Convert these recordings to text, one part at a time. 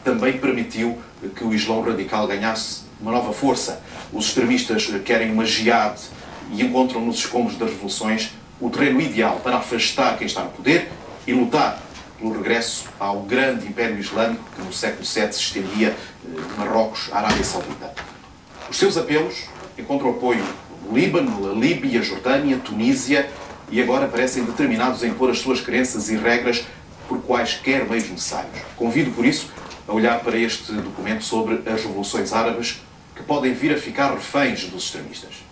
também permitiu que o Islão radical ganhasse uma nova força. Os extremistas querem uma jihad e encontram nos escombros das revoluções o terreno ideal para afastar quem está no poder e lutar pelo regresso ao grande Império Islâmico que no século VII se estendia de Marrocos à Arábia Saudita. Os seus apelos encontram apoio no Líbano, na Líbia, Jordânia, Tunísia e agora parecem determinados a impor as suas crenças e regras por quaisquer meios necessários. Convido, por isso, a olhar para este documento sobre as revoluções árabes que podem vir a ficar reféns dos extremistas.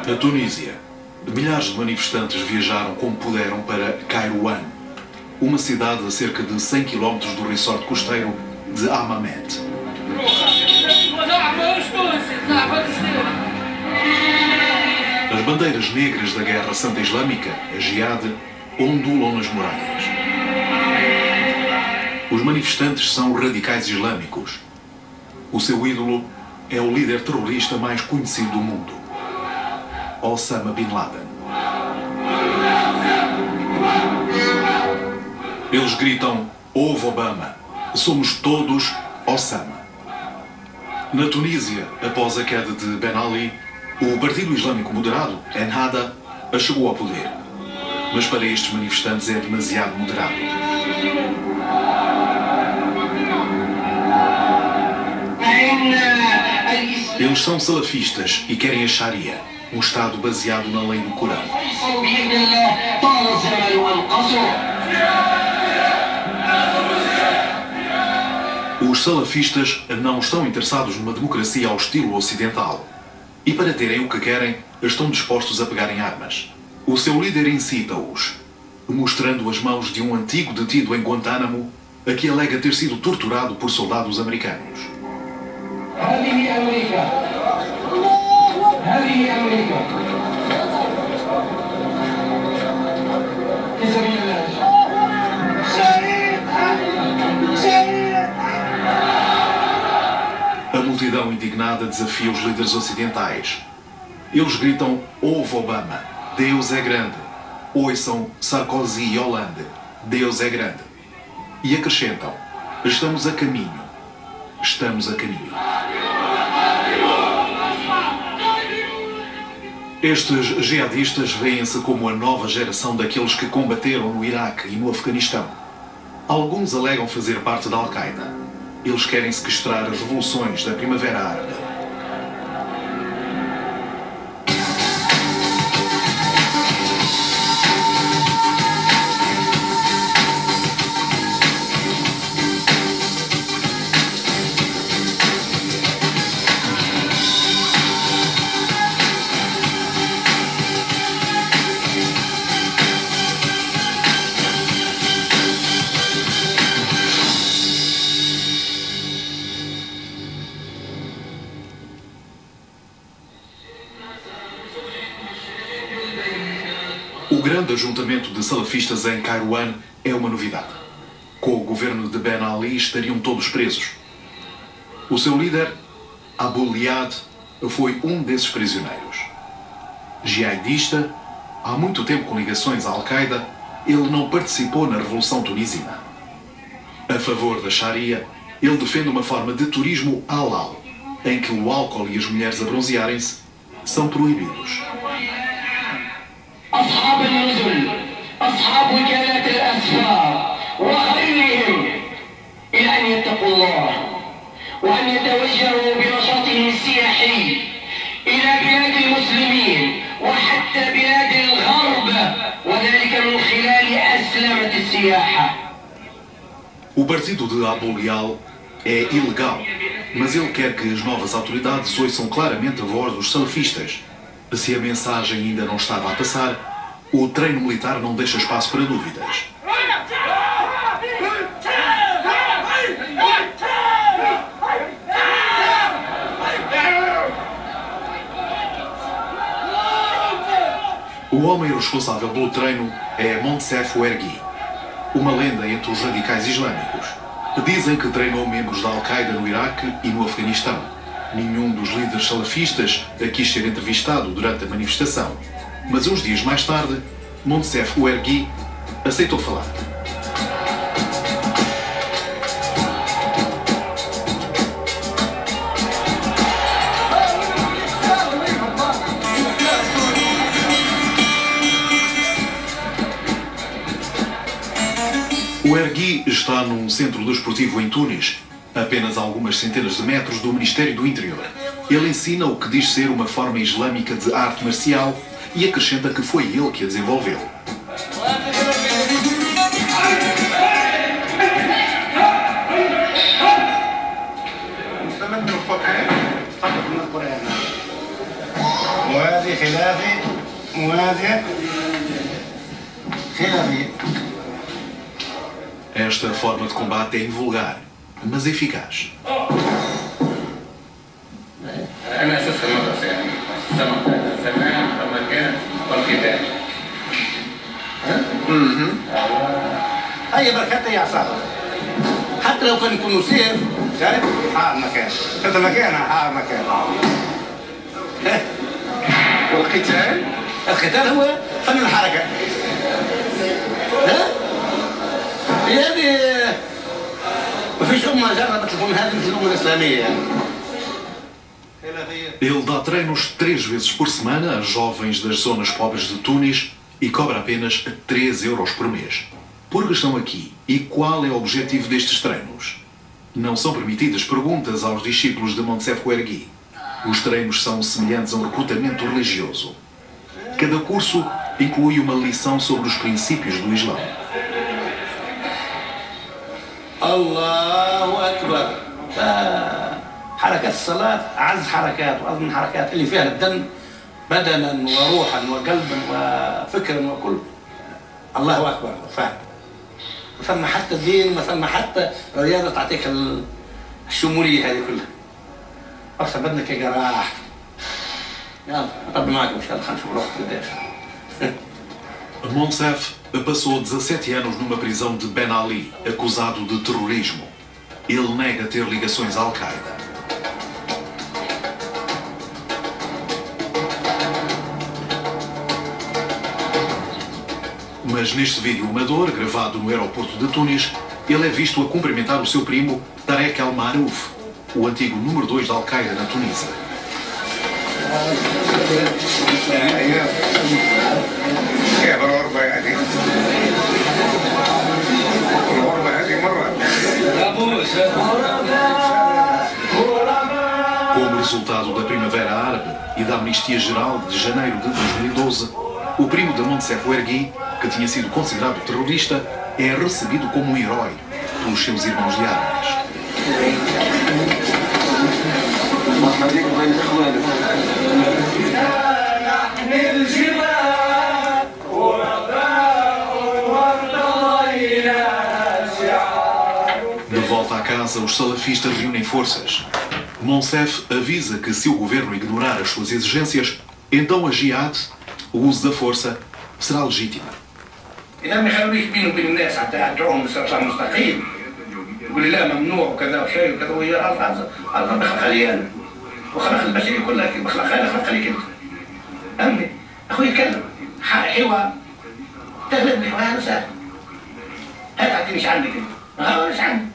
Na Tunísia, milhares de manifestantes viajaram como puderam para Kairouan, uma cidade a cerca de 100 km do resort costeiro de Hammamet. As bandeiras negras da Guerra Santa Islâmica, a Jihad, ondulam nas muralhas. Os manifestantes são radicais islâmicos. O seu ídolo é o líder terrorista mais conhecido do mundo, Osama Bin Laden. Eles gritam: "Ouve Obama, somos todos Osama." Na Tunísia, após a queda de Ben Ali, o Partido Islâmico Moderado, Ennahda, chegou ao poder. Mas para estes manifestantes é demasiado moderado. Eles são salafistas e querem a Sharia, um Estado baseado na lei do Corão. Os salafistas não estão interessados numa democracia ao estilo ocidental. E para terem o que querem, estão dispostos a pegarem armas. O seu líder incita-os, mostrando as mãos de um antigo detido em Guantánamo, a que alega ter sido torturado por soldados americanos. A multidão indignada desafia os líderes ocidentais. Eles gritam: "Ouve Obama, Deus é grande." Ouçam Sarkozy e Hollande, Deus é grande. E acrescentam: "Estamos a caminho. Estamos a caminho." Estes jihadistas veem-se como a nova geração daqueles que combateram no Iraque e no Afeganistão. Alguns alegam fazer parte da Al-Qaeda. Eles querem sequestrar as revoluções da Primavera Árabe. O grande ajuntamento de salafistas em Kairouan é uma novidade. Com o governo de Ben Ali estariam todos presos. O seu líder, Abu Liad, foi um desses prisioneiros. Jihadista, há muito tempo com ligações à Al-Qaeda, ele não participou na Revolução Tunisina. A favor da Sharia, ele defende uma forma de turismo halal, em que o álcool e as mulheres a bronzearem-se são proibidos. أصحاب النزل أصحاب وكالات الأسفار وغيرهم إلى أن يتقوا الله وأن يتوجهوا بنشاطهم السياحي إلى بلاد المسلمين وحتى بلاد الغرب وذلك من خلال أسلمة السياحة. O partido de Abu Lial é ilegal, mas ele quer que as novas autoridades ouçam claramente a voz dos salafistas. Se a mensagem ainda não estava a passar, o treino militar não deixa espaço para dúvidas. O homem responsável pelo treino é Moncef Ouerghi, uma lenda entre os radicais islâmicos. Dizem que treinou membros da Al-Qaeda no Iraque e no Afeganistão. Nenhum dos líderes salafistas quis ser entrevistado durante a manifestação, mas uns dias mais tarde, Moncef Ouerghi aceitou falar. O Ergui está num centro desportivo em Tunis, apenas a algumas centenas de metros do Ministério do Interior. Ele ensina o que diz ser uma forma islâmica de arte marcial e acrescenta que foi ele que a desenvolveu. Esta forma de combate é invulgar, mas eficaz. هي بركات هي عصابة حتى لو كان يكونوا سيف شايف حار مكان انت مكان حار مكان القتال هو فن الحركة ها هذه ما فيش أمة جربت تكون هذه مثل الأمة الإسلامية يعني. Ele dá treinos 3 vezes por semana a jovens das zonas pobres de Tunis e cobra apenas 3 euros por mês. Por que estão aqui e qual é o objetivo destes treinos? Não são permitidas perguntas aos discípulos de Moncef Ouergui. Os treinos são semelhantes a um recrutamento religioso. Cada curso inclui uma lição sobre os princípios do Islão. الله أكبر حركات الصلاة أعز حركات وأظن حركات اللي فيها الدم بدنا وروحا وقلبا وفكرا وكل الله أكبر فما حتى الدين ما فما حتى رياضة تعطيك الشمولية هذه كلها أقصى بدنك يا جراح يلا ربي معكم إن شاء الله خلينا نشوف روحك قداش Moncef passou 17 anos numa prisão de Ben Ali, acusado de terrorismo. Ele nega ter ligações à Al-Qaeda. Mas neste vídeo amador, gravado no aeroporto de Tunis, ele é visto a cumprimentar o seu primo Tarek Al-Maruf, o antigo número 2 da Al-Qaeda na Tunísia. Como resultado da Primavera Árabe e da Amnistia Geral de janeiro de 2012, o primo de Moncef Ouergui, que tinha sido considerado terrorista, é recebido como um herói pelos seus irmãos de armas. De volta à casa, os salafistas reúnem forças. Moncef avisa que se o governo ignorar as suas exigências, então a jihad, o uso da força, será legítima. إذا ما يخلوش بينه وبين الناس حتى يدعوهم للصراط المستقيم يقول لي لا ممنوع وكذا وشيء وكذا وهي الله بخلق لي انا وخلق البشريه كلها كيف بخلق انا خلق لي انت امي اخوي يتكلم حوار تغلب الحوار هذا سهل هات عندي مش عندك انت اه مش عندي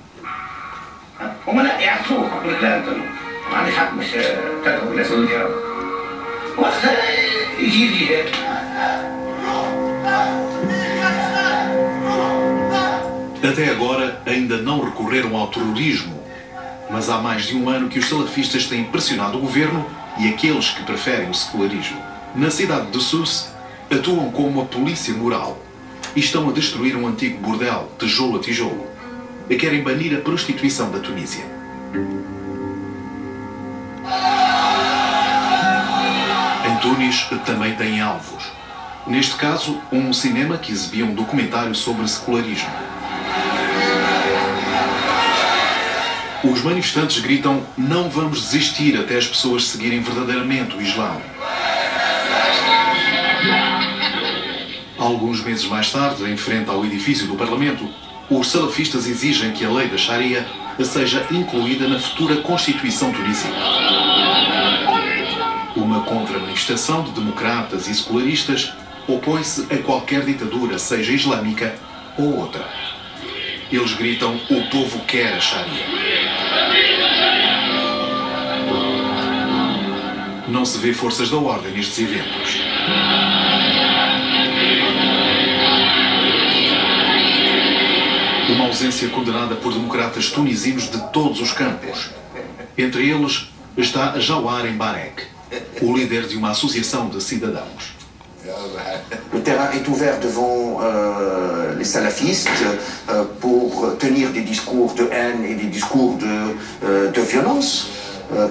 هم لا يعصوك يقول لك لا انت ما عنديش حق مش تدعو الى سعودي يا رب وقتها يجي الجهاد Até agora, ainda não recorreram ao terrorismo, mas há mais de um ano que os salafistas têm pressionado o governo e aqueles que preferem o secularismo. Na cidade de Sousse, atuam como a polícia moral e estão a destruir um antigo bordel, tijolo a tijolo. E querem banir a prostituição da Tunísia. Em Tunis, também têm alvos. Neste caso, um cinema que exibia um documentário sobre secularismo. Os manifestantes gritam: não vamos desistir até as pessoas seguirem verdadeiramente o Islão. Alguns meses mais tarde, em frente ao edifício do Parlamento, os salafistas exigem que a lei da Sharia seja incluída na futura Constituição tunisina. Uma contra-manifestação de democratas e secularistas opõe-se a qualquer ditadura, seja islâmica ou outra. Eles gritam: o povo quer a Sharia. Não se vê forças da ordem nestes eventos. Uma ausência condenada por democratas tunisinos de todos os campos. Entre eles está Jawar Mbarek, o líder de uma associação de cidadãos. Le terrain est ouvert devant les salafistes pour tenir des discours de haine et des discours de violence,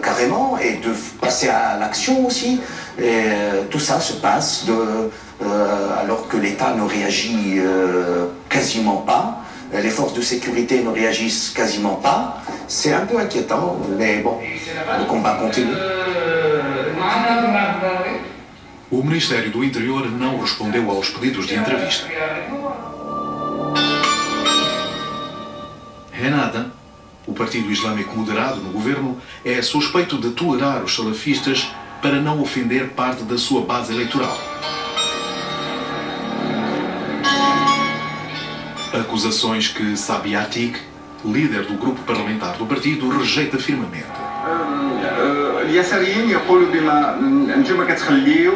carrément, et de passer à l'action aussi. Et tout ça se passe alors que l'État ne réagit quasiment pas, les forces de sécurité ne réagissent quasiment pas. C'est un peu inquiétant, mais bon, le combat continue. O Ministério do Interior não respondeu aos pedidos de entrevista. Ennahda, o partido islâmico moderado no governo, é suspeito de tolerar os salafistas para não ofender parte da sua base eleitoral. Acusações que Sabi Atik, líder do grupo parlamentar do partido, rejeita firmemente. اليساريين يقولوا بما انتم ما كتخليو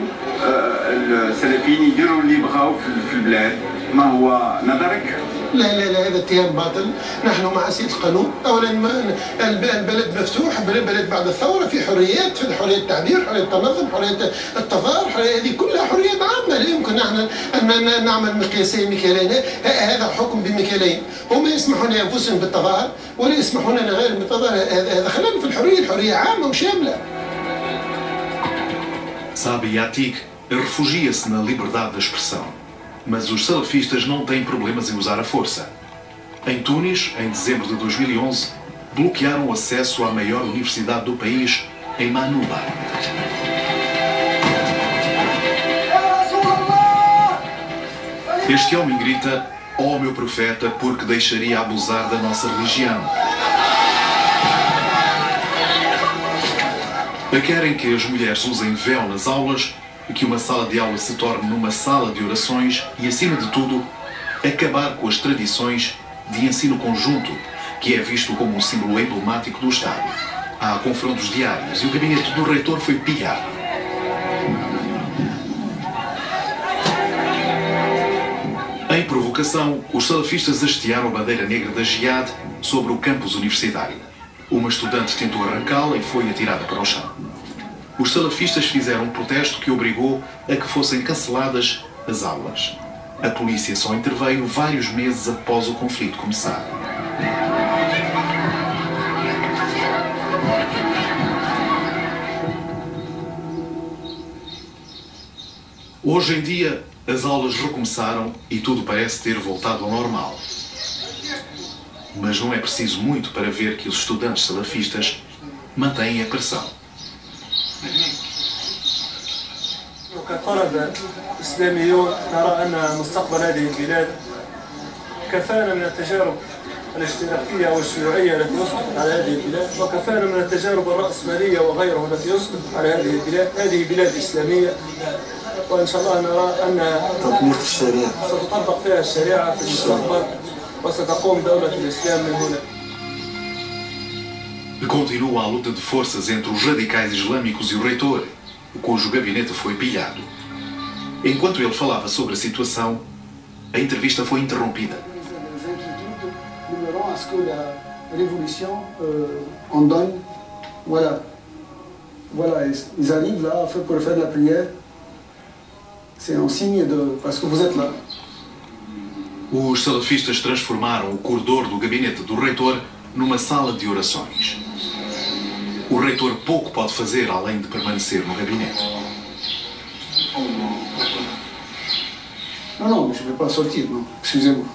السلفيين يديروا اللي بغاو في البلاد. ما هو نظرك؟ لا هذا اتهام باطل. نحن مع سيد القانون. اولا البلد مفتوح، بلد بعد الثوره في حريات، في حريه التعبير، حريه التنظم، حريه التظاهر، هذه كلها حريات عامه. لا يمكن نحن ان نعمل مقياسين مكيالين. هذا حكم بمكيالين. هم يسمحون لانفسهم بالتظاهر ولا يسمحون لنا غير بالتظاهر. هذا خلل في الحريه عامه وشامله. Sabi Atik refugia-se na liberdade de expressão. Mas os salafistas não têm problemas em usar a força. Em Tunis, em dezembro de 2011, bloquearam o acesso à maior universidade do país, em Manuba. Este homem grita: "Ó meu profeta, porque deixaria abusar da nossa religião?" Querem que as mulheres usem véu nas aulas, que uma sala de aula se torne numa sala de orações e, acima de tudo, acabar com as tradições de ensino conjunto, que é visto como um símbolo emblemático do Estado. Há confrontos diários e o gabinete do reitor foi pilhado. Em provocação, os salafistas hastearam a bandeira negra da Jihad sobre o campus universitário. Uma estudante tentou arrancá-la e foi atirada para o chão. Os salafistas fizeram um protesto que obrigou a que fossem canceladas as aulas. A polícia só interveio vários meses após o conflito começar. Hoje em dia, as aulas recomeçaram e tudo parece ter voltado ao normal. Mas não é preciso muito para ver que os estudantes salafistas mantêm a pressão. كطلبة إسلاميون نرى أن مستقبل هذه البلاد كفانا من التجارب الاشتراكية والشيوعية التي يسقط على هذه البلاد، وكفانا من التجارب الرأسمالية وغيرها التي يسقط على هذه البلاد. هذه بلاد إسلامية، وإن شاء الله نرى أن تطبيق الشريعة ستطبق فيها الشريعة في المستقبل وستقوم دولة الإسلام من هنا. Continua a luta de forças entre os radicais islâmicos e o reitor, cujo gabinete foi pilhado. Enquanto ele falava sobre a situação, a entrevista foi interrompida. Ils arrivent là pour faire la prière. C'est un signe de parce que vous êtes là. Os salafistas transformaram o corredor do gabinete do reitor numa sala de orações. O reitor pouco pode fazer além de permanecer no gabinete. Non, mais je ne vais pas sortir, non. Excusez-moi.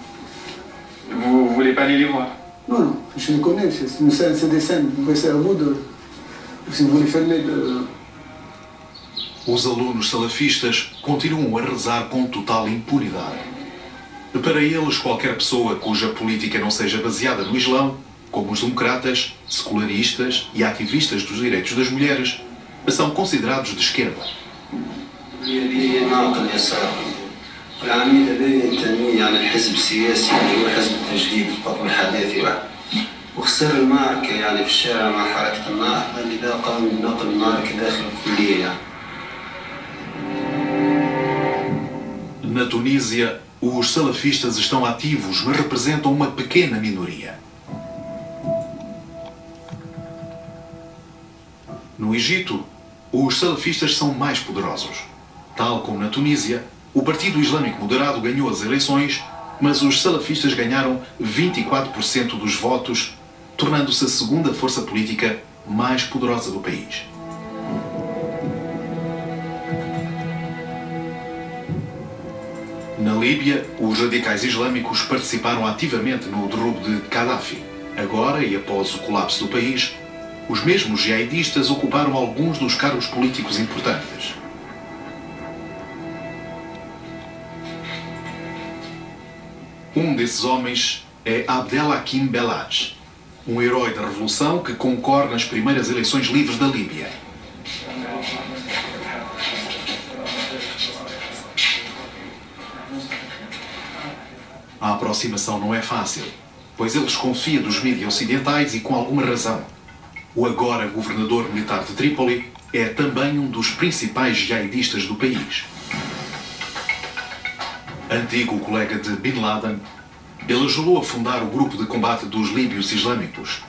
Vous voulez pas aller les voir? Non, je les connais, c'est des scènes. C'est à vous de... Si vous voulez faire de... Os alunos salafistas continuam a rezar com total impunidade. Para eles, qualquer pessoa cuja política não seja baseada no Islão, como os democratas, secularistas e ativistas dos direitos das mulheres, são considerados de esquerda. العميد لا ينتمي عن الحزب السياسي اللي هو حزب التجديد القطب الحداثي وخسر المعركة يعني في الشارع مع حركة النهضة لذا قام بنقل المعركة داخل الكلية. Na Tunísia, os salafistas estão ativos, mas representam uma pequena minoria. No Egito, os salafistas são mais poderosos. Tal como na Tunísia, o Partido Islâmico Moderado ganhou as eleições, mas os salafistas ganharam 24% dos votos, tornando-se a segunda força política mais poderosa do país. Na Líbia, os radicais islâmicos participaram ativamente no derrubo de Gaddafi. Agora, e após o colapso do país, os mesmos jihadistas ocuparam alguns dos cargos políticos importantes. Um desses homens é Abdelhakim Belhadj, um herói da revolução que concorre nas primeiras eleições livres da Líbia. A aproximação não é fácil, pois ele desconfia dos mídias ocidentais e com alguma razão. O agora governador militar de Trípoli é também um dos principais jihadistas do país. Antigo colega de Bin Laden, ele ajudou a fundar o grupo de combate dos líbios islâmicos.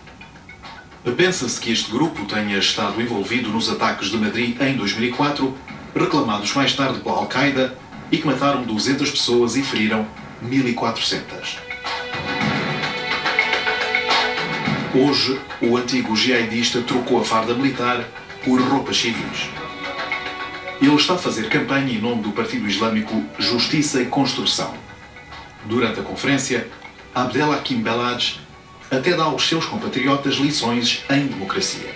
Pensa-se que este grupo tenha estado envolvido nos ataques de Madrid em 2004, reclamados mais tarde pela Al-Qaeda, e que mataram 200 pessoas e feriram 1.400. Hoje, o antigo jihadista trocou a farda militar por roupas civis. Ele está a fazer campanha em nome do Partido Islâmico Justiça e Construção. Durante a conferência, Abdelhakim Belhadj até dá aos seus compatriotas lições em democracia.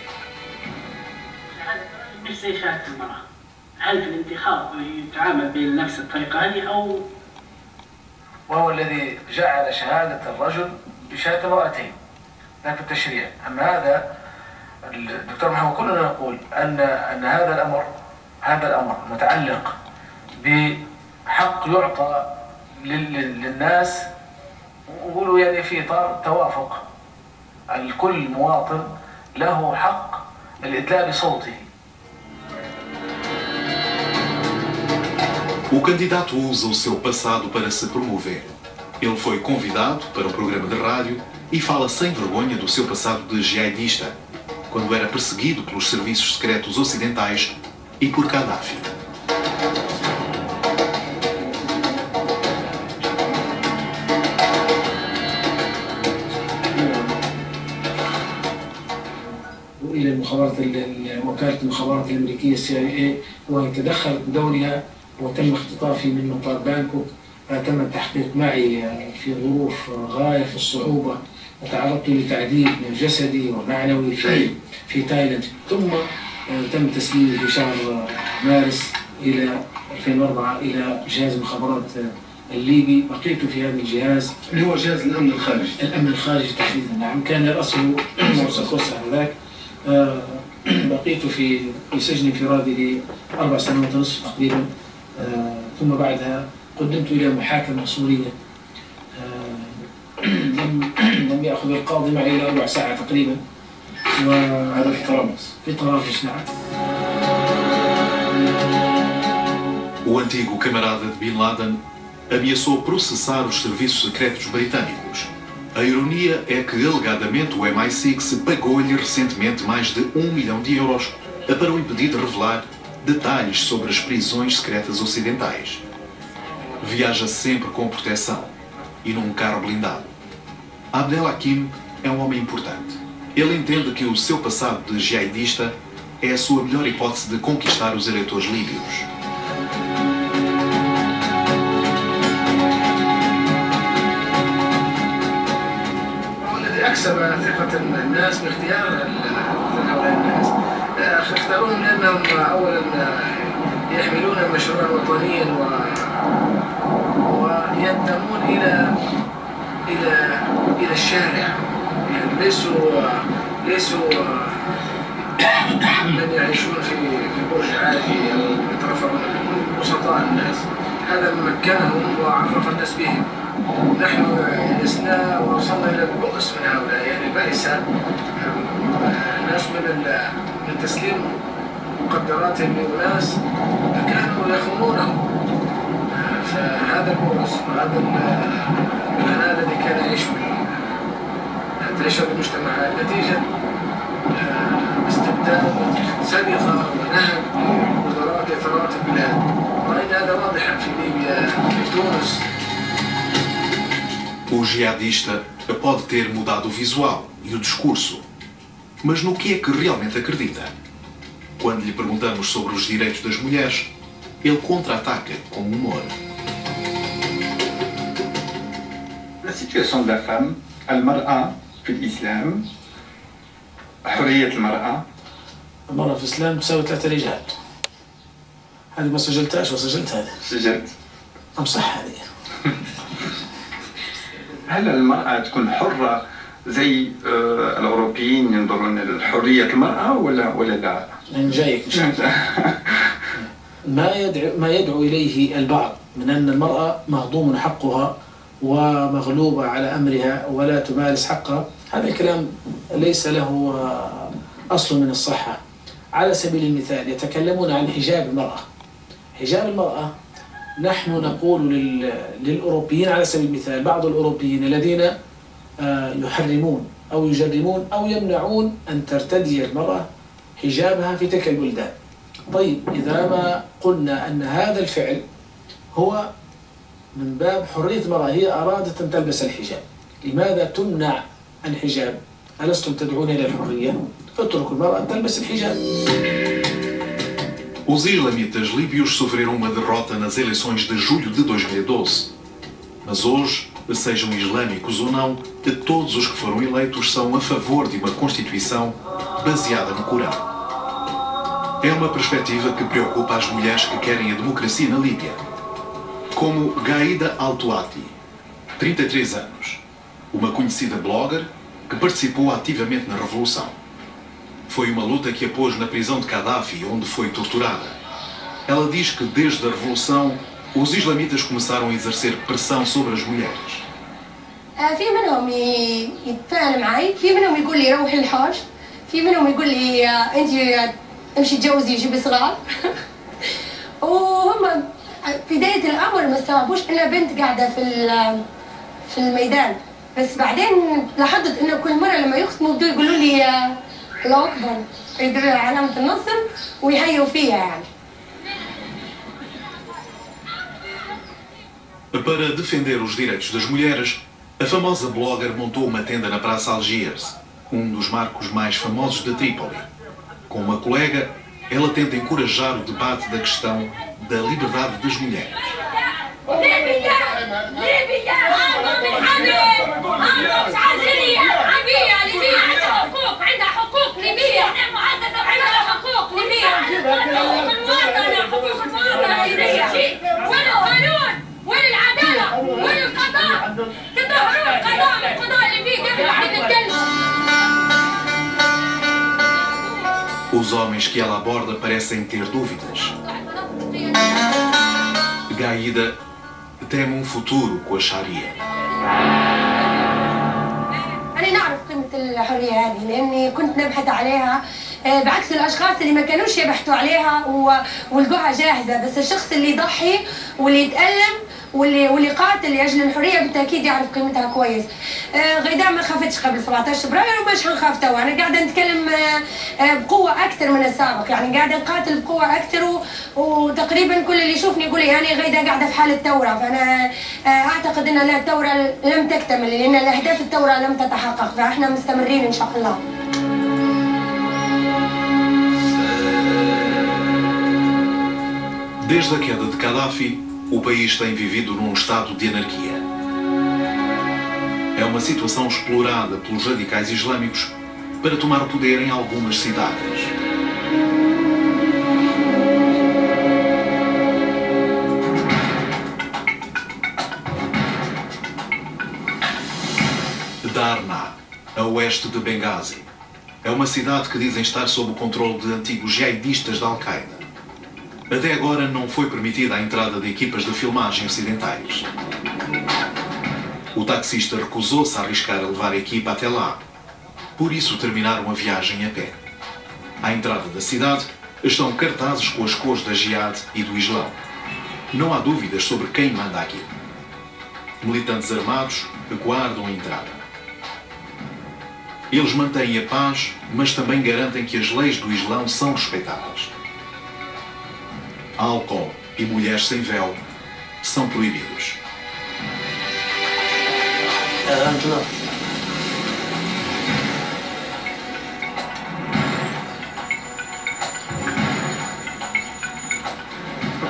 وهو الذي جعل شهادة الرجل بشهادة امرأتين ذاك التشريع. أما هذا الدكتور محمد كلنا نقول أن هذا الأمر متعلق بحق يعطى للناس، ونقولوا يعني في إطار توافق الكل مواطن له حق الإدلاء بصوته. O candidato usa o seu passado para se promover. Ele foi convidado para um programa de rádio e fala sem vergonha do seu passado de jihadista, quando era perseguido pelos serviços secretos ocidentais e por Gaddafi. إلى المخابرات وكالة المخابرات الأمريكية CIA وتدخلت بدورها وتم اختطافي من مطار بانكوك. تم التحقيق معي في ظروف غاية في الصعوبة، وتعرضت لتعذيب من جسدي ومعنوي في تايلاند، ثم تم تسليمي في شهر مارس إلى 2004 إلى جهاز المخابرات الليبي. بقيت في هذا الجهاز اللي هو جهاز الأمن الخارجي. الأمن الخارجي تحديدا، نعم، كان رأسه موسى هذاك. بقيت في سجن انفرادي ل4 سنوات ونصف تقريبا، ثم بعدها قدمت إلى محاكمة سورية. لم يأخذ القاضي معي إلا 4 ساعة تقريبا. هذا في طرابلس. في طرابلس، نعم. O antigo camarada de Bin Laden ameaçou processar os serviços secretos britânicos. A ironia é que, alegadamente, o MI6 pagou-lhe recentemente mais de €1 milhão para o impedir de revelar detalhes sobre as prisões secretas ocidentais. Viaja sempre com proteção e num carro blindado. Abdelhakim é um homem importante. Ele entende que o seu passado de jihadista é a sua melhor hipótese de conquistar os eleitores líbios. أكسب ثقة الناس باختيار هؤلاء الناس. اختاروهم لأنهم أولا يحملون مشروعا وطنيا وينتمون إلى الشارع، يعني ليسوا من يعيشون في برج عاجي أو يترفعون، بسطاء الناس. هذا مكنهم وعرف الناس بهم. نحن لسنا ووصلنا إلى البؤس من هؤلاء، يعني بئس ناس من تسليم مقدراتهم لأناس كانوا يخونونهم. فهذا البؤس وهذا العناء الذي كان يعيش تعيشه المجتمعات نتيجة استبداد سرقة ونهب لقدرات ثروات البلاد. رأينا هذا واضحا في ليبيا في تونس. O jihadista pode ter mudado o visual e o discurso, mas no que é que realmente acredita? Quando lhe perguntamos sobre os direitos das mulheres, ele contra-ataca com humor. La situation de la femme, المرأة في الإسلام، حرية المرأة. المرأة في الإسلام تساوي 3 رجال. هذه ما سجلتهاش وسجلت هذه. سجلت. أمصح هذه. هل المرأة تكون حرة زي الأوروبيين ينظرون لحرية المرأة ولا لا؟ أنا جايك إن شاء الله. ما يدعو إليه البعض من أن المرأة مهضوم حقها ومغلوبة على أمرها ولا تمارس حقها، هذا الكلام ليس له أصل من الصحة. على سبيل المثال يتكلمون عن حجاب المرأة. حجاب المرأة نحن نقول للأوروبيين على سبيل المثال، بعض الأوروبيين الذين يحرمون أو يجرمون أو يمنعون أن ترتدي المرأة حجابها في تلك البلدان. طيب إذا ما قلنا أن هذا الفعل هو من باب حرية المرأة، هي أرادت أن تلبس الحجاب، لماذا تمنع الحجاب؟ ألستم تدعون إلى الحرية؟ اتركوا المرأة أن تلبس الحجاب. Os islamitas líbios sofreram uma derrota nas eleições de julho de 2012. Mas hoje, sejam islâmicos ou não, todos os que foram eleitos são a favor de uma Constituição baseada no Corão. É uma perspectiva que preocupa as mulheres que querem a democracia na Líbia. Como Gaida Al-Tuati, 33 anos, uma conhecida blogger que participou ativamente na Revolução. Foi uma luta que a pôs na prisão de Gaddafi, onde foi torturada. Ela diz que desde a Revolução, os islamitas começaram a exercer pressão sobre as mulheres. في منهم يتفاعل معي، في منهم يقول لي روحي الحوش، في منهم يقول لي أنت امشي تجوزي جيبي صغار. وهم في بداية الأمر ما استوعبوش أن بنت قاعدة في الميدان، بس بعدين لاحظت أنه كل مرة لما يختموا بدوا يقولوا لي الله أكبر، يديروا علامة النصر ويحيوا فيها يعني. Para defender os direitos das mulheres, a famosa blogger montou uma tenda na Praça Algiers, dos marcos mais famosos de Trípoli. Com uma colega, ela tenta encorajar o debate da questão da liberdade das mulheres. Os homens que ela aborda parecem ter dúvidas. Gaida teme futuro com a Sharia. أنا نعرف قيمة الحرية هذه لأني كنت نبحث عليها، بعكس الأشخاص اللي ما كانوش يبحثوا عليها ولقوها جاهزة، بس الشخص اللي يضحي واللي يتألم واللي قاتل لأجل الحرية بالتأكيد يعرف قيمتها كويس. غيداء ما خافتش قبل 17 فبراير ومش حنخاف توا، أنا قاعدة نتكلم بقوة أكثر من السابق، يعني قاعدة نقاتل بقوة أكثر وتقريبا كل اللي يشوفني يقول يعني غيداء قاعدة في حالة ثورة، فأنا أعتقد أن الثورة لم تكتمل لأن الأهداف الثورة لم تتحقق، فإحنا مستمرين إن شاء الله. Desde a queda de Gaddafi, o país tem vivido num estado de anarquia. É uma situação explorada pelos radicais islâmicos para tomar o poder em algumas cidades. Darna, a oeste de Benghazi, é uma cidade que dizem estar sob o controle de antigos jihadistas da Al-Qaeda. Até agora não foi permitida a entrada de equipas de filmagem ocidentais. O taxista recusou-se a arriscar a levar a equipa até lá. Por isso terminaram a viagem a pé. À entrada da cidade estão cartazes com as cores da Jihad e do Islão. Não há dúvidas sobre quem manda aqui. Militantes armados guardam a entrada. Eles mantêm a paz, mas também garantem que as leis do Islão são respeitadas. Álcool e mulheres sem véu são proibidos.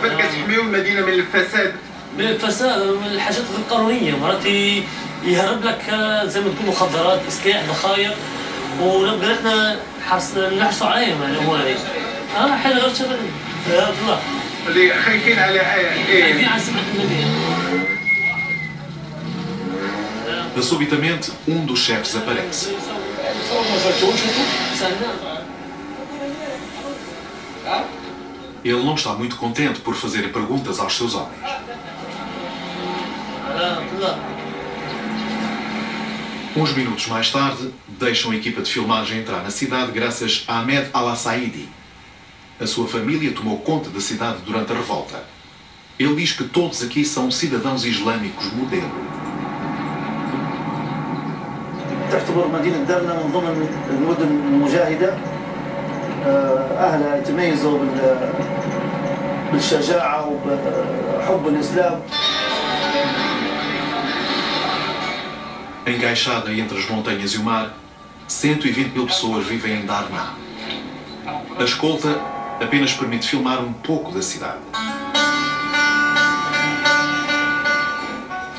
كيف كتحميو المدينة من الفساد؟ من الفساد، من الحاجات غير قانونية، مرات يهرب لك زي ما تقول مخدرات، سلاح، ذخاير، ونبقى نحرصوا عليهم على الأمور هذه. حاجة غير شرعية. يا الله. اللي خايفين على خايفين على سمعة النبي. Subitamente, dos chefes aparece. Ele não está muito contente por fazer perguntas aos seus homens. Uns minutos mais tarde, deixam a equipa de filmagem entrar na cidade graças a Ahmed Al-Saidi. A sua família tomou conta da cidade durante a revolta. Ele diz que todos aqui são cidadãos islâmicos modelo. تعتبر مدينة درنا من ضمن المدن المجاهدة. أهلها يتميزوا بالشجاعة وبحب الإسلام. Encaixada entre as montanhas e o mar, 120 mil pessoas vivem em Darna. A escolta apenas permite filmar pouco da cidade.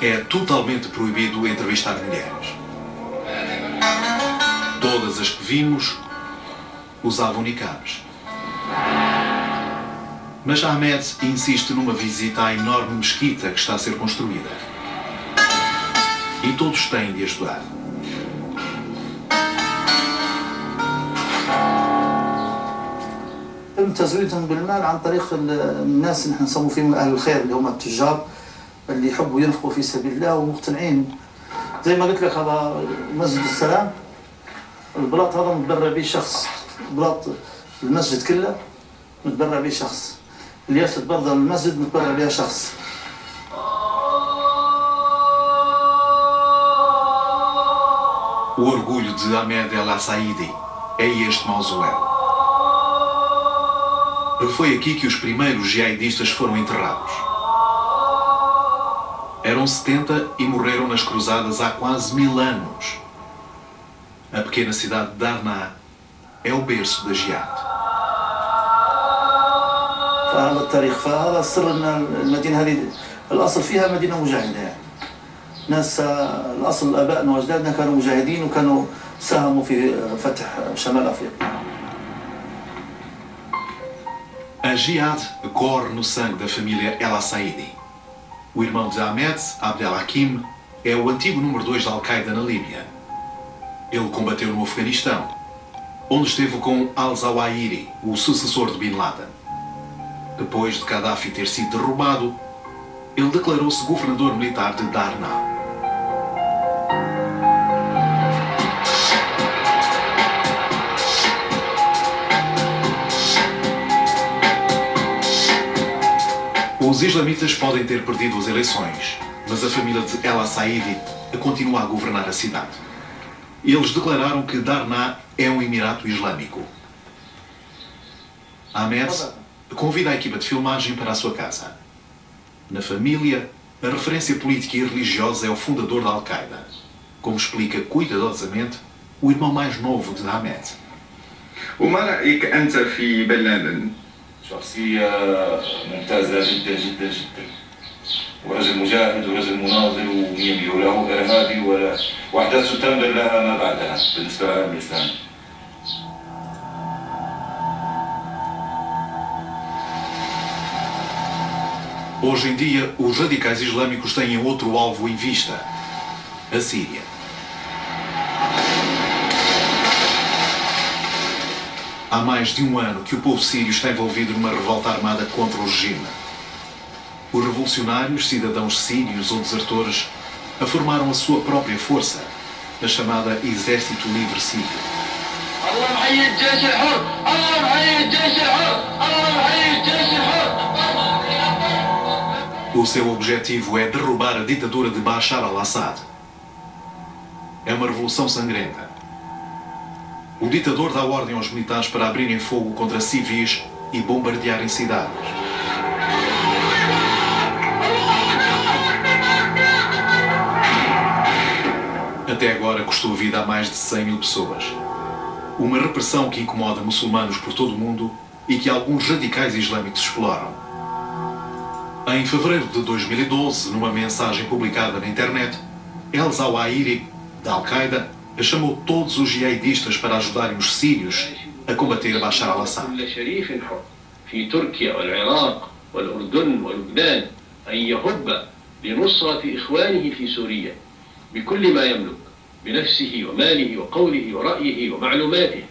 É totalmente proibido entrevistar mulheres. Todas as que vimos usavam niqabs. Mas Ahmed insiste numa visita à enorme mesquita que está a ser construída. E todos têm de ajudar. تم تزويدهم بالمال عن طريق الناس اللي نسموا فيهم أهل الخير اللي هم التجار اللي يحبوا ينفقوا في سبيل الله ومقتنعين. زي ما قلت لك هذا مسجد السلام، البلاط هذا متبرع به شخص، بلاط المسجد كله متبرع به شخص، اليافطة برضه المسجد متبرع بها شخص. O orgulho de Ahmed El-Saidi é este mausoléu. Foi aqui que os primeiros jihadistas foram enterrados. Eram 70 e morreram nas cruzadas há quase 1000 anos. A pequena cidade de Darna é o berço da jihad. فهذا التاريخ، فهذا السر ان المدينه هذه الاصل فيها مدينه مجاهده يعني. ناس الاصل ابائنا واجدادنا كانوا مجاهدين وكانوا ساهموا في فتح شمال افريقيا. A jihad corre no sangue da família El-Saidi. O irmão de Ahmed, Abdelhakim, é o antigo número 2 da Al-Qaeda na Líbia. Ele combateu no Afeganistão, onde esteve com Al-Zawahiri, o sucessor de Bin Laden. Depois de Gaddafi ter sido derrubado, ele declarou-se governador militar de Darna. Os islamitas podem ter perdido as eleições, mas a família de El-Saidi continua a governar a cidade. Eles declararam que Darna é um emirato islâmico. Ahmed convida a equipa de filmagem para a sua casa. Na família, a referência política e religiosa é o fundador da Al-Qaeda, como explica cuidadosamente o irmão mais novo de Ahmed. وما رأيك أنت في بن لادن؟ شخصية ممتازة جدا جدا جدا، ورجل مجاهد ورجل مناضل ومية وله إرهابي وأحداث تنبر لها ما بعدها بالنسبة للعالم الإسلامي. Hoje em dia, os radicais islâmicos têm outro alvo em vista: a Síria. Há mais de um ano que o povo sírio está envolvido numa revolta armada contra o regime. Os revolucionários, cidadãos sírios ou desertores, formaram a sua própria força, a chamada Exército Livre Sírio. O seu objetivo é derrubar a ditadura de Bashar al-Assad. É uma revolução sangrenta. O ditador dá ordem aos militares para abrirem fogo contra civis e bombardearem cidades. Até agora custou a vida a mais de 100 mil pessoas. Uma repressão que incomoda muçulmanos por todo o mundo e que alguns radicais islâmicos exploram. Em fevereiro de 2012, numa mensagem publicada na internet, El Zawahiri, da Al-Qaeda, chamou todos os jihadistas para ajudarem os sírios a combater Bashar al-Assad. في تركيا والعراق والأردن ولبنان أن يهب لنصرة إخوانه في سوريا بكل ما يملك بنفسه وماله وقوله ورأيه ومعلوماته.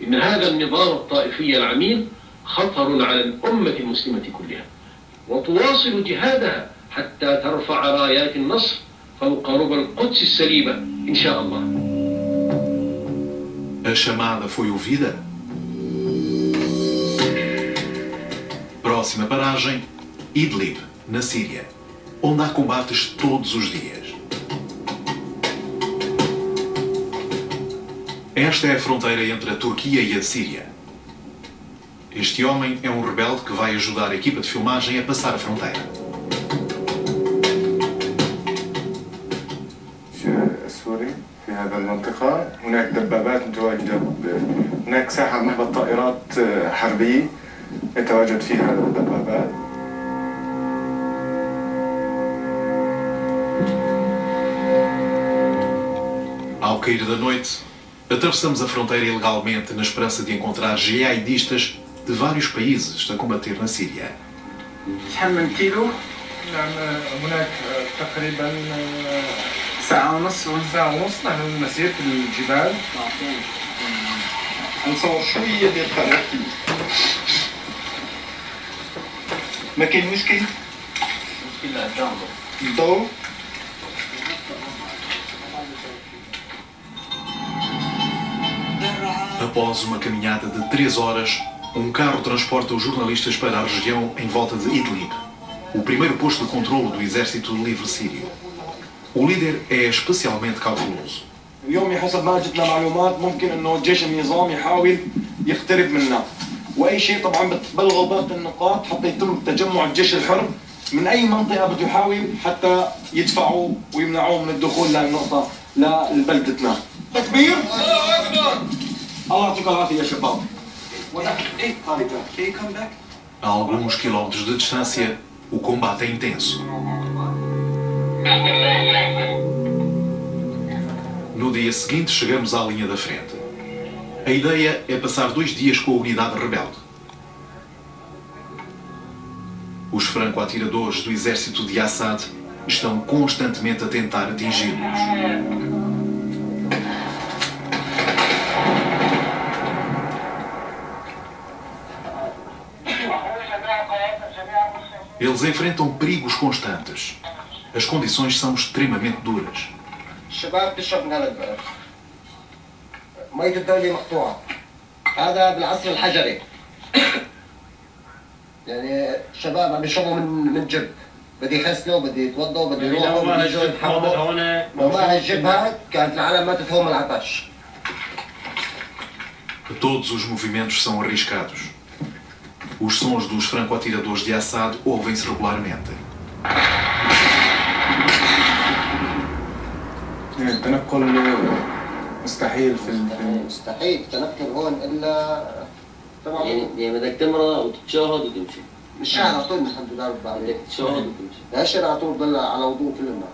إن هذا النظام الطائفي العميق خطر على الأمة المسلمة كلها وتواصل جهادها حتى ترفع رايات النصر فوق ربى القدس السليمة إن شاء الله. A chamada foi ouvida? Próxima paragem, Idlib, na Síria, onde há combates todos os dias. Esta é a fronteira entre a Turquia e a Síria. Este homem é um rebelde que vai ajudar a equipa de filmagem a passar a fronteira. السوري في هذا المنطقة هناك دبابات متواجدة هناك ساحة محور طائرات حربية يتواجد فيها الدبابات. Ao cair da noite, atravessamos a fronteira ilegalmente na esperança de encontrar jihadistas de vários países a combater na Síria. شحال من كيلو؟ نعم هناك تقريبا ساعة ونص نحن نسير في الجبال. نصور شوية ديال الطريق. ما كاين مشكل؟ مشكل الضوء. Após uma caminhada de 3 horas, um carro transporta os jornalistas para a região em volta de Idlib, o primeiro posto de controlo do Exército Livre Sírio. O líder é especialmente cauteloso. اليوم حسب ما جتنا معلومات ممكن انه الجيش النظامي يحاول يقترب منا واي شيء طبعا بتبلغوا باقي النقاط حتى يتم تجمع الجيش الحر من اي منطقه بده يحاول حتى يدفعوا ويمنعوه من الدخول للنقطه لبلدتنا. تكبير الله اكبر. الله يعطيكم العافيه يا شباب. A alguns quilómetros de distância, o combate é intenso. No dia seguinte, chegamos à linha da frente. A ideia é passar 2 dias com a unidade rebelde. Os franco-atiradores do exército de Assad estão constantemente a tentar atingi-los. Eles enfrentam perigos constantes. As condições são extremamente duras. الشباب تشرب من هذا البئر. مية الدولة مقطوعة. هذا بالعصر الحجري. يعني الشباب عم يشربوا من جب. بدي يغسلوا بدي يتوضوا بدي يروحوا بدي يجوا يتحمموا. لو ما هالجبهة كانت العالم ما تفهم العطش. Todos os movimentos são arriscados. Os sons dos franco-atiradores de Assad ouvem-se regularmente. التنقل مستحيل في مستحيل التنقل هون الا طبعا يعني بدك تمرق وتتشاهد وتمشي. مش على طول نحن بنعرف بعد بدك تتشاهد وتمشي. ليش على طول ضل على وضوء كلنا.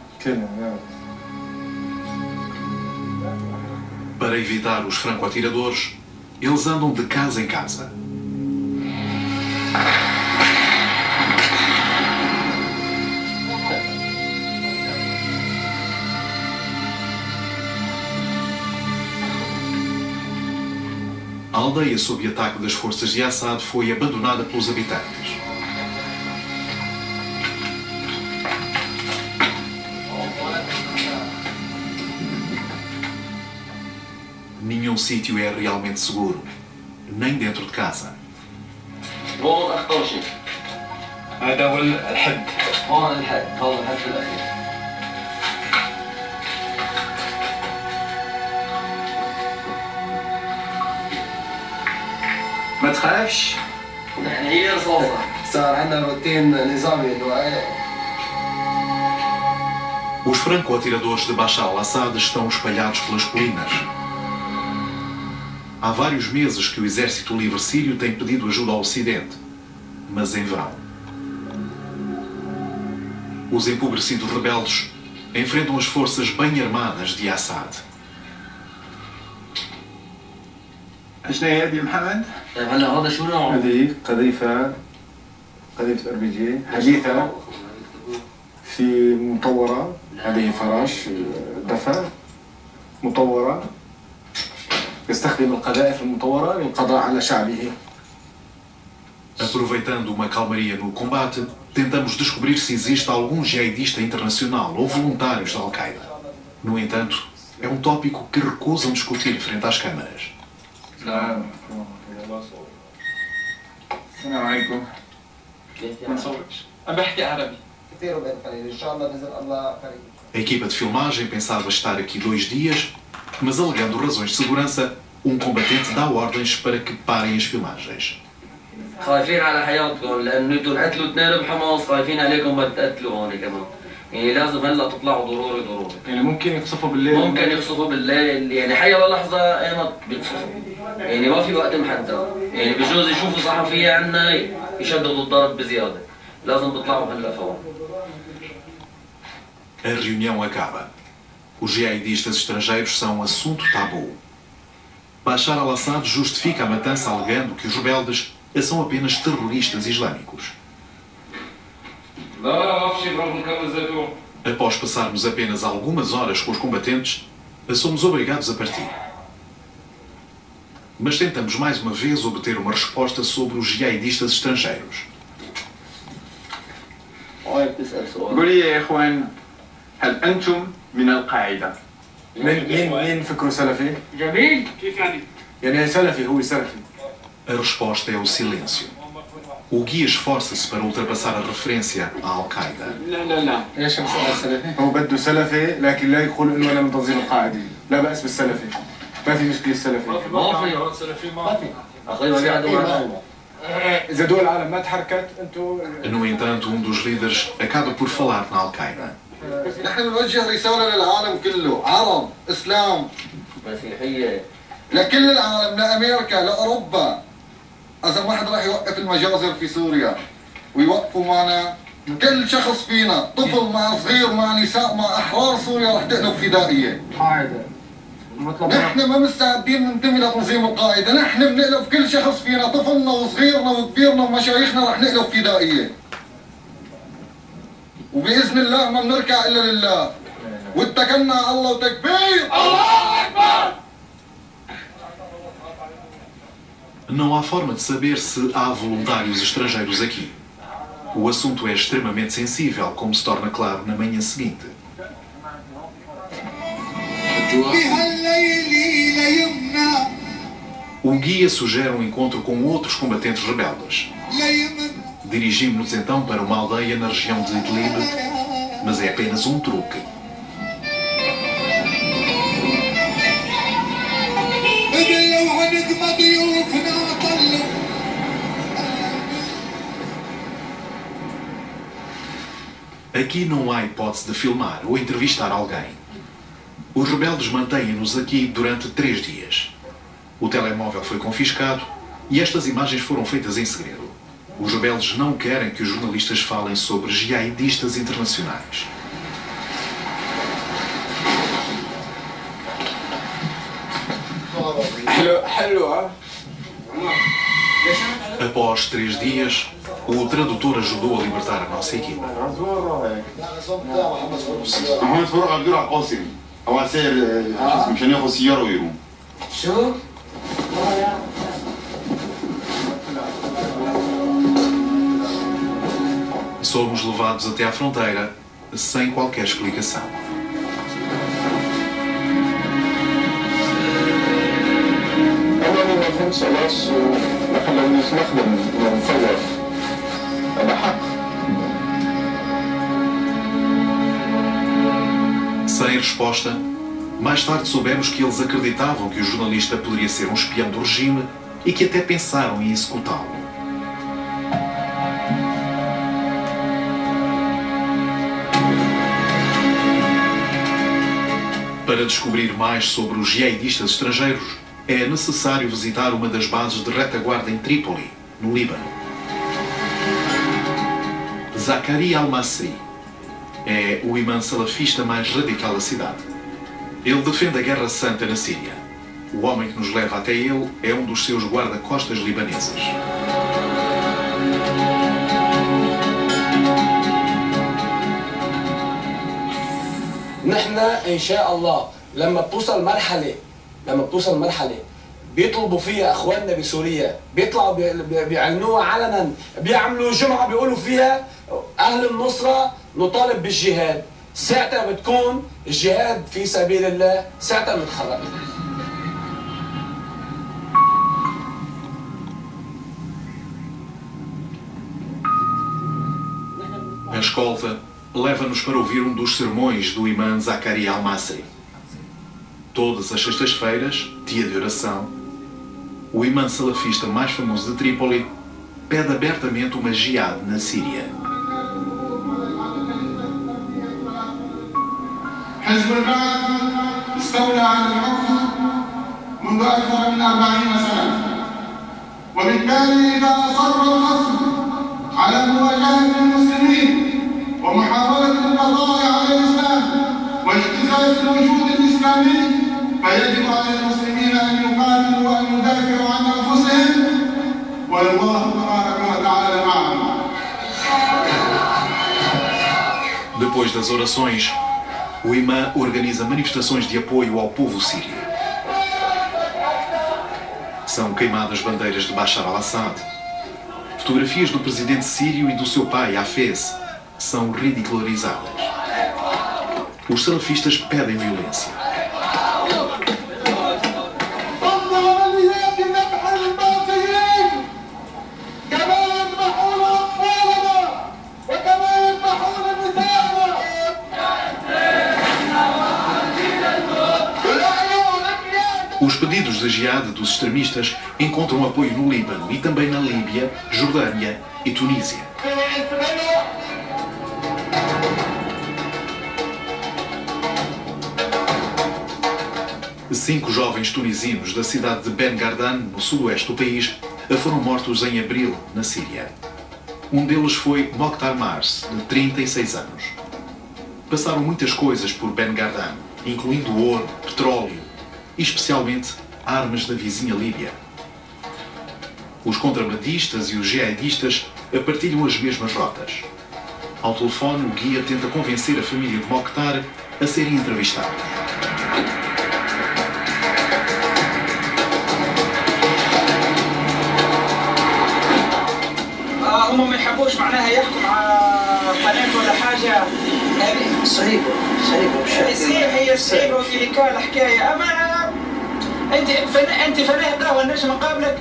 Para evitar os franco-atiradores, eles andam de casa em casa. A aldeia sob ataque das forças de Assad foi abandonada pelos habitantes. Nenhum sítio é realmente seguro, nem dentro de casa. هون أخطر شيء. هذا هو الحد. هون الحد، هون الحد الأخير. ما تخافش. يعني هي رصاصة. صار عندنا روتين نظامي دعائي. Os franco-atiradores de Bashar al-Assad estão espalhados pelas colinas. Há vários meses que o Exército Livre Sírio tem pedido ajuda ao Ocidente, mas em vão. Os empobrecidos rebeldes enfrentam as forças bem armadas de Assad. شنو هي هذه محمد؟ طيب هلا هذا شو نوعه؟ هذه قذيفة RPG حديثة في مطورة. هذه فراش دفع مطورة يستخدم القذائف المطورة للقضاء على شعبه. Aproveitando uma calmaria no combate, tentamos descobrir se existe algum jihadista internacional ou voluntários da Al-Qaeda. No entanto, é um tópico que recusam discutir frente às câmaras. السلام عليكم. ما نصورش. أنا بحكي عربي. كثير وبين قليل، إن شاء الله بإذن الله قريب. A equipa de filmagem pensava estar aqui 2 dias, mas alegando razões de segurança, um combatente dá ordens para que parem as filmagens. خايفين على حياتكم لأنه انتوا انقتلوا 2 بحماس، خايفين عليكم ما تقتلوا هون كمان. يعني لازم هلا تطلعوا ضروري. يعني ممكن يقصفوا بالليل. ممكن يقصفوا بالليل، يعني حي لحظة ايمت بيقصفوا. يعني ما في وقت محدد. يعني بجوز يشوفوا صحفية عنا يشددوا الضرب بزيادة. لازم تطلعوا هلا فورا. A reunião acaba. Os jihadistas estrangeiros são assunto tabu. Bashar al-Assad justifica a matança alegando que os rebeldes são apenas terroristas islâmicos. Após passarmos apenas algumas horas com os combatentes, somos obrigados a partir. Mas tentamos mais uma vez obter uma resposta sobre os jihadistas estrangeiros. قولوا لي يا إخوان، هل أنتم من القاعدة؟ مين فكره سلفي؟ جميل. كيف يعني؟ يعني سلفي هو سلفي. A resposta é o silêncio. O guia esforça-se para ultrapassar a referência à Al-Qaeda. لا ايش المسألة سلفي؟ هو بده سلفي لكن لا يقول انه انا من تنظيم القاعدة. لا بأس بالسلفي. ما في مشكلة السلفي. ما في سلفي ما في. أخي ما في عدو. إذا دول العالم ما تحركت أنتم. No entanto, um dos líderes acaba por falar na Al-Qaeda. نحن بنوجه رسالة للعالم كله، عرب، إسلام، مسيحية، لكل العالم، لأمريكا، لأوروبا. إذا ما حد راح يوقف المجازر في سوريا ويوقفوا معنا، كل شخص فينا، طفل مع صغير مع نساء مع أحرار سوريا راح تقلب فدائية. قاعدة. نحن ما مستعدين ننتمي لتنظيم القاعدة، نحن بنقلب كل شخص فينا، طفلنا وصغيرنا وكبيرنا ومشايخنا راح نقلب فدائية. وبإذن الله ما بنركع إلا لله. واتكلنا على الله وتكبير. الله أكبر! Não há forma de saber se há voluntários estrangeiros aqui. O assunto é extremamente sensível, como se torna claro na manhã seguinte. O guia sugere um encontro com outros combatentes rebeldes. Dirigimos-nos então para uma aldeia na região de Idlib, mas é apenas um truque. Aqui não há hipótese de filmar ou entrevistar alguém. Os rebeldes mantêm-nos aqui durante 3 dias. O telemóvel foi confiscado e estas imagens foram feitas em segredo. Os rebeldes não querem que os jornalistas falem sobre jihadistas internacionais. Após 3 dias, o tradutor ajudou a libertar a nossa equipa. محمد فاروق عبد الله قاسم هو عسير مشان ياخذ سياره ويروح. شو؟ Somos levados até à fronteira sem qualquer explicação. أنا ما فهمتش علاش ما خلونيش نخدم ونصور. هذا حق. Sem resposta, mais tarde soubemos que eles acreditavam que o jornalista poderia ser um espião do regime e que até pensaram em executá-lo. Para descobrir mais sobre os jihadistas estrangeiros, é necessário visitar uma das bases de retaguarda em Trípoli, no Líbano. Zakaria al-Masri é o imã salafista mais radical da cidade. Ele defende a Guerra Santa na Síria. O homem que nos leva até ele é um dos seus guarda-costas libaneses. نحن ان شاء الله لما بتوصل مرحله بيطلبوا فيها اخواننا بسوريا بيطلعوا بيعلنوها علنا بيعملوا جمعه بيقولوا فيها اهل النصره نطالب بالجهاد ساعتها بتكون الجهاد في سبيل الله ساعتها بنتحرك. A escolta leva-nos para ouvir um dos sermões do imã Zakaria al-Masri. Todas as sextas-feiras, dia de oração, o imã salafista mais famoso de Trípoli pede abertamente uma jihad na Síria. حزب البعث استولى على الحكم منذ أكثر من 40 سنة وبالتالي إذا أصر الخصم على مواجهة المسلمين ومحاولة القضاء على الإسلام واجتزاز الوجود الإسلامي فيجب على المسلمين أن يقاتلوا وأن يدافعوا عن أنفسهم والله تبارك وتعالى معهم. Depois das orações, o imã organiza manifestações de apoio ao povo sírio. São queimadas bandeiras de Bashar al-Assad. Fotografias do presidente sírio e do seu pai, Hafez, são ridicularizadas. Os salafistas pedem violência. Os pedidos de jihad dos extremistas encontram apoio no Líbano e também na Líbia, Jordânia e Tunísia. Cinco jovens tunisinos da cidade de Ben Gardan, no sudoeste do país, foram mortos em abril, na Síria. Um deles foi Mokhtar Mars, de 36 anos. Passaram muitas coisas por Ben Gardan, incluindo ouro, petróleo e, especialmente, armas da vizinha Líbia. Os contrabandistas e os jihadistas partilham as mesmas rotas. Ao telefone, o guia tenta convencer a família de Mokhtar a serem entrevistados. هم ما يحبوش معناها يحكوا مع قناة ولا حاجة هذه صعيبة هي صعيبة وديليكا الحكاية أما أنت فنان قهوة نجم نقابلك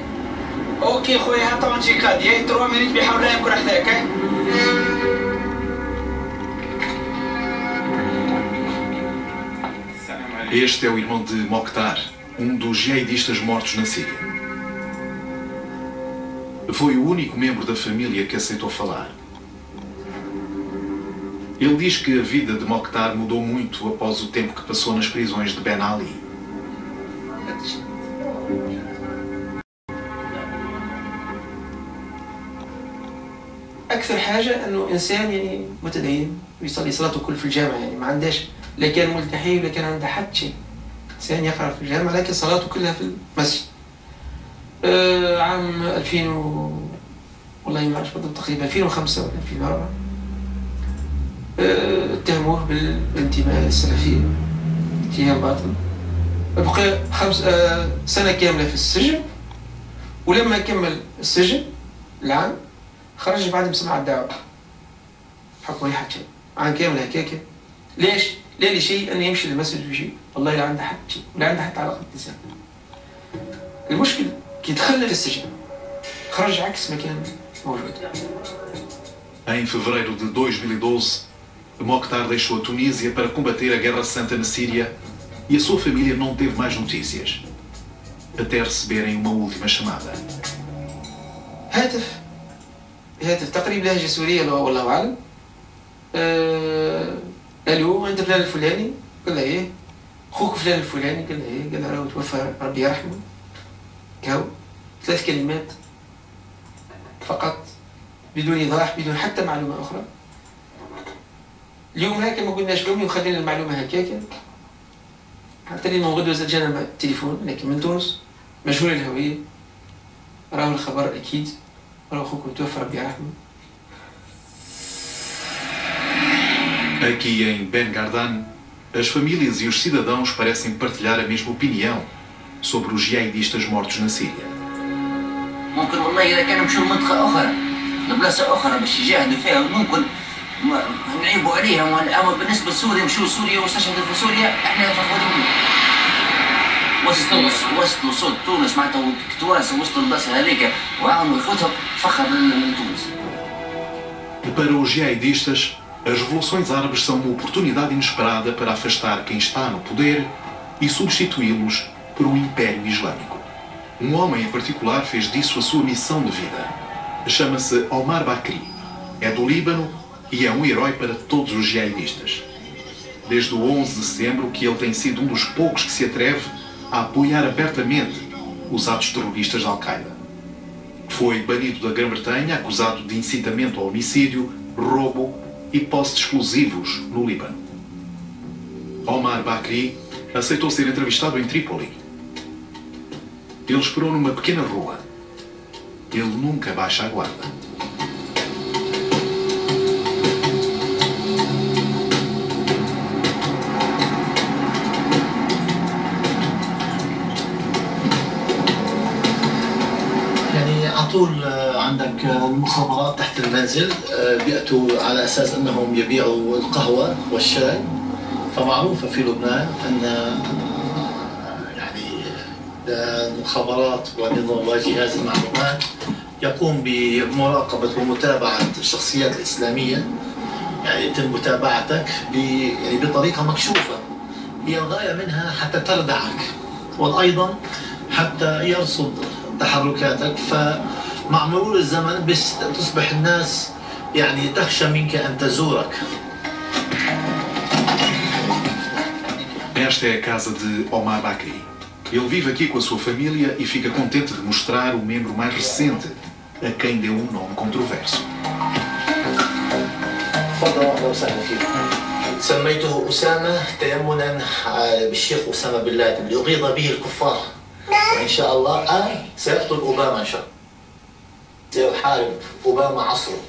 أوكي خويا هات طبعا جيكاد يا تروح من بيحاول ياكل حذاك Este é o irmão de Mokhtar, um dos jihadistas mortos na Síria. Foi o único membro da família que aceitou falar. Ele diz que a vida de Mokhtar mudou muito após o tempo que passou nas prisões de Ben Ali. أكثر حاجة إنه إنسان يعني متدين ويصلي صلاته كل في الجامع يعني ما عندهاش لا كان ملتحي ولا كان عنده حد شيء. إنسان يقرأ في الجامع لكن صلاته كلها في المسجد. عام 2000 والله ما أعرف بالضبط تقريبا 2005 ولا 2004 اتهموه بالانتماء للسلفية اتهام باطل. بقي سنة كاملة في السجن ولما كمل السجن العام خرج بعد ما سمع الدعوة حكوا لي حد شيء عام كامل هكاكا ليش؟ لا لي شيء أنه يمشي للمسجد ويجي والله لا عنده حد شيء ولا عنده حتى علاقة بالإنسان. المشكلة كي دخل في السجن خرج عكس ما كان موجود. Em fevereiro de 2012, Mokhtar deixou a Tunísia para combater a Guerra Santa na Síria e a sua família não teve mais notícias, até receberem uma última chamada. هاتف تقريبا لهجة سورية والله أعلم. ألو أنت فلان الفلاني؟ قال لها إيه؟ أخوك فلان الفلاني؟ قال لها إيه؟ قال لها راهو توفى ربي يرحمه. هاو 3 كلمات فقط بدون إيضاح بدون حتى معلومة أخرى. اليوم هكا ما قلناش لأمي وخلينا المعلومة هكاكا. حتى اليوم غدوة جانا التليفون لكن من تونس مجهول الهوية. راهو الخبر أكيد. راهو أخوكم توفى ربي يرحمه. Aqui em Ben Gardan, as famílias e os cidadãos parecem partilhar a mesma opinião sobre os jihadistas mortos na Síria. ممكن والله إذا كانوا مشوا لمنطقة أخرى لبلاصة أخرى باش يجاهدوا فيها ممكن نعيبوا عليهم، أما بالنسبة لسوريا مشوا لسوريا واستشهدوا في سوريا إحنا فخورين. وصلوا صوت تونس معناتها التوانسة وصلوا البلاصة هذيك وعاونوا إخوتهم فخر لتونس. Para os jihadistas, as revoluções árabes são uma oportunidade inesperada para afastar quem está no poder e substituí-los por um império islâmico. Um homem em particular fez disso a sua missão de vida. Chama-se Omar Bakri, é do Líbano e é um herói para todos os jihadistas. Desde o 11 de setembro que ele tem sido um dos poucos que se atreve a apoiar abertamente os atos terroristas da Al-Qaeda. Foi banido da Grã-Bretanha acusado de incitamento ao homicídio, roubo e posse de explosivos no Líbano. Omar Bakri aceitou ser entrevistado em Trípoli. Ele esperou numa pequena rua. Ele nunca baixa a guarda. على طول عندك المخابرات تحت المنزل بيأتوا على أساس أنهم يبيعوا القهوة والشاي، فمعروفة في لبنان أن يعني المخابرات ونظام وجهاز المعلومات يقوم بمراقبة ومتابعة الشخصيات الإسلامية، يعني يتم متابعتك يعني بطريقة مكشوفة، هي الغاية منها حتى تردعك وأيضا حتى يرصد تحركاتك، فمع مرور الزمن تصبح الناس يعني تخشى منك أن تزورك. Esta é a casa de Omar Bakri. Ele vive aqui com a sua família e fica contente de mostrar o membro mais recente, a quem deu um nome controverso. تفضل أهلا وسهلا فيك. سميته أسامة تيمنا بالشيخ أسامة بن لادن ليغيظ به الكفار. وإن شاء الله سيقتل أوباما إن شاء الله. سيحارب أوباما عصره.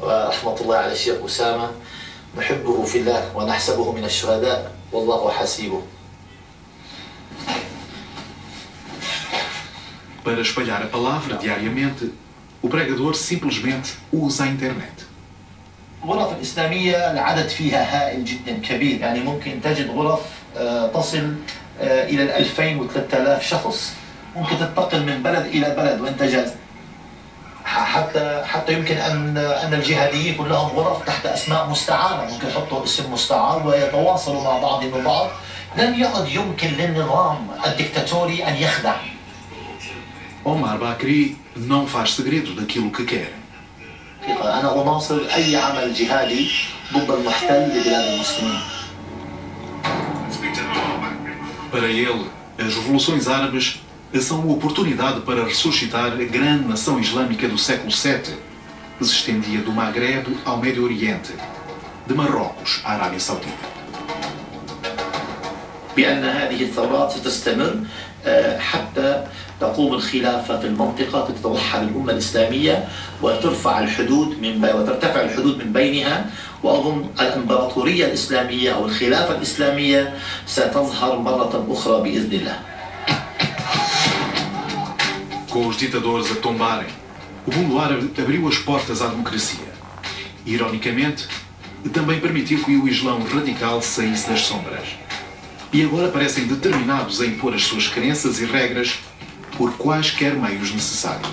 ورحمة الله على الشيخ أسامة، نحبه في الله ونحسبه من الشهداء والله حسيبه. Para espalhar a palavra diariamente, o pregador simplesmente usa a internet. الغرف الإسلامية العدد فيها هائل جدا كبير، يعني ممكن تجد غرف تصل إلى 2000 و 3000 شخص، ممكن تنتقل من بلد إلى بلد وأنت جالس. حتى يمكن أن الجهاديين يكون لهم غرف تحت أسماء مستعارة، ممكن يحطوا اسم مستعار ويتواصلوا مع بعضهم البعض. لم يعد يمكن للنظام الدكتاتوري أن يخدع. Omar Bakri não faz segredo daquilo que quer. أنا أناصر أي عمل جهادي ضد المحتل لبلاد المسلمين. Para ele, as revoluções árabes são uma oportunidade para ressuscitar a grande nação islâmica do século VII, que se estendia do Maghreb ao Médio Oriente, de Marrocos à Arábia Saudita. بأن هذه الثورات ستستمر حتى تقوم الخلافة في المنطقة، تتوحد الأمة الإسلامية وترتفع الحدود من بينها، وأظن الإمبراطورية الإسلامية أو الخلافة الإسلامية ستظهر مرة أخرى بإذن الله. Com os ditadores a tombarem, o mundo árabe abriu as portas à democracia. Ironicamente, também permitiu que o Islão radical saísse das sombras. E agora parecem determinados a impor as suas crenças e regras por quaisquer meios necessários.